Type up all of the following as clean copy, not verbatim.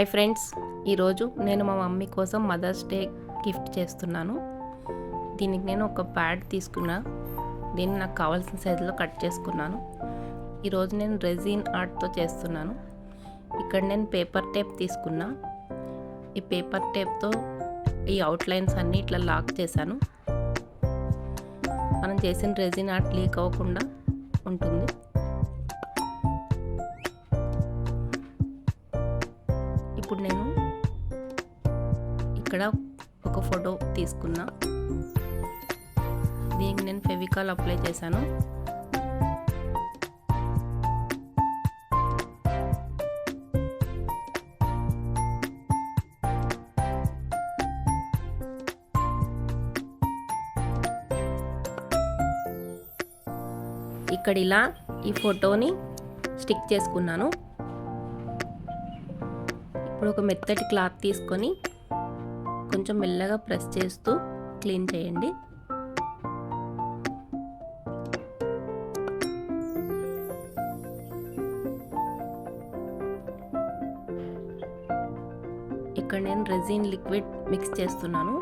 Hi friends, ఈరోజు నేను మా మమ్మీ కోసం మదర్స్ డే గిఫ్ట్ చేస్తున్నాను. దీనికి నేను ఒక ప్యాడ్ తీసుకున్నా. దీన్ని నాకు కావాల్సిన సైజులో కట్ చేసుకున్నాను. ఈరోజు నేను రెజిన్ ఆర్ట్తో చేస్తున్నాను. ఇక్కడ నేను పేపర్ టేప్ తీసుకున్నా. ఈ పేపర్ టేప్తో ఈ అవుట్లైన్స్ అన్నీ ఇట్లా లాక్ చేశాను. మనం చేసిన రెజిన్ ఆర్ట్ లీక్ అవ్వకుండా ఉంటుంది. ఇప్పుడు నేను ఇక్కడ ఒక ఫోటో తీసుకున్నా. దీనికి నేను ఫెవికాల్ అప్లై చేశాను. ఇక్కడ ఇలా ఈ ఫోటోని స్టిక్ చేసుకున్నాను. ఇప్పుడు ఒక మెత్తటి క్లాత్ తీసుకొని కొంచెం మెల్లగా ప్రెస్ చేస్తూ క్లీన్ చేయండి. ఇక్కడ నేను రెజిన్ లిక్విడ్ మిక్స్ చేస్తున్నాను.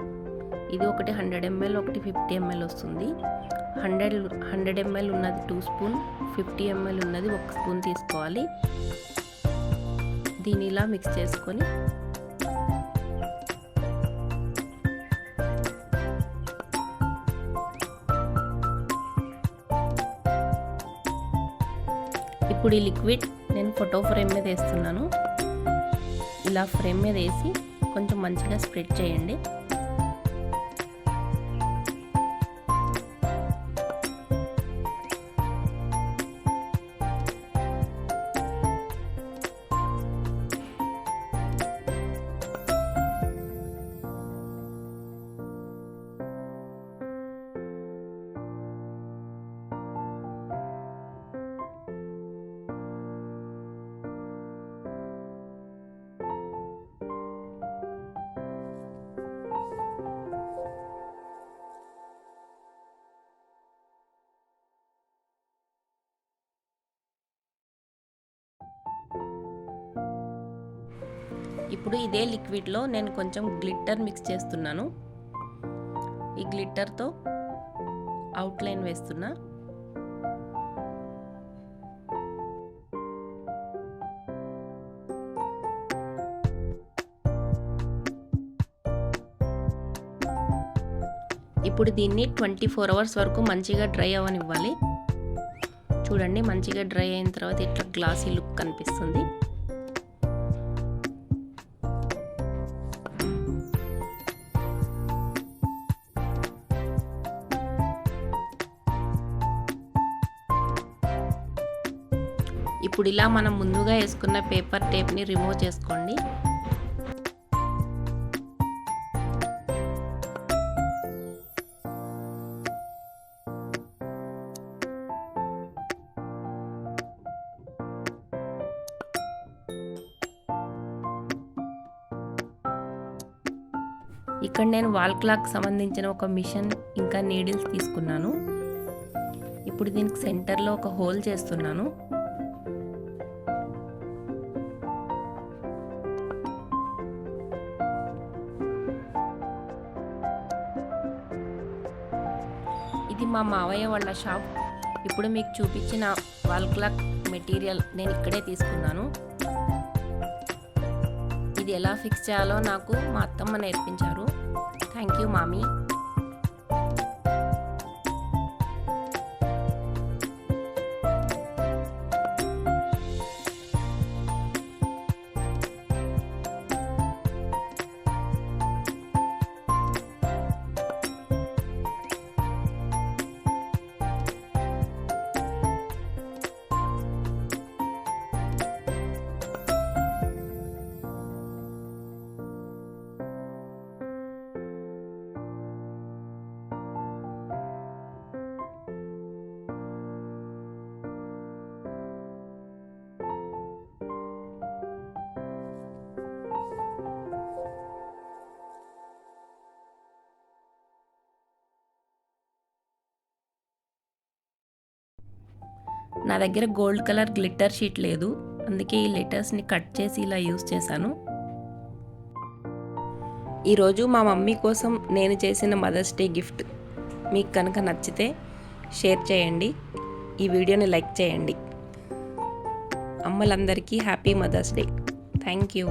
ఇది ఒకటి 100 ml, ఒకటి 50 ml వస్తుంది. 100 ml ఉన్నది 2 స్పూన్, 50 ml ఉన్నది 1 స్పూన్ తీసుకోవాలి. దీన్ని ఇలా మిక్స్ చేసుకొని ఇప్పుడు ఈ లిక్విడ్ నేను ఫోటో ఫ్రేమ్ మీద వేస్తున్నాను. ఇలా ఫ్రేమ్ మీద వేసి కొంచెం మంచిగా స్ప్రెడ్ చేయండి. ఇప్పుడు ఇదే లిక్విడ్లో నేను కొంచెం గ్లిట్టర్ మిక్స్ చేస్తున్నాను. ఈ గ్లిట్టర్తో అవుట్లైన్ వేస్తున్నా. ఇప్పుడు దీన్ని 24 అవర్స్ వరకు మంచిగా డ్రై అవ్వనివ్వాలి. చూడండి, మంచిగా డ్రై అయిన తర్వాత ఇట్లా గ్లాసీ లుక్ కనిపిస్తుంది. ఇప్పుడు ఇలా మనం ముందుగా వేసుకున్న పేపర్ టేప్ని రిమూవ్ చేసుకోండి. ఇక్కడ నేను వాల్ క్లాక్ సంబంధించిన ఒక మిషన్ ఇంకా నీడిల్స్ తీసుకున్నాను. ఇప్పుడు దీనికి సెంటర్లో ఒక హోల్ చేస్తున్నాను. ఇది మా మావయ్య వాళ్ళ షాప్. ఇప్పుడు మీకు చూపించిన వాల్ క్లాక్ మెటీరియల్ నేను ఇక్కడే తీసుకున్నాను. ఇది ఎలా ఫిక్స్ చేయాలో నాకు మా అత్తమ్మ నేర్పించారు. Thank you mummy. నా దగ్గర గోల్డ్ కలర్ గ్లిట్టర్ షీట్ లేదు, అందుకే ఈ లెటర్స్ని కట్ చేసి ఇలా యూస్ చేశాను. ఈరోజు మా మమ్మీ కోసం నేను చేసిన మదర్స్ డే గిఫ్ట్ మీకు కనుక నచ్చితే షేర్ చేయండి, ఈ వీడియోని లైక్ చేయండి. అమ్మలందరికీ happy Mother's Day. Thank you.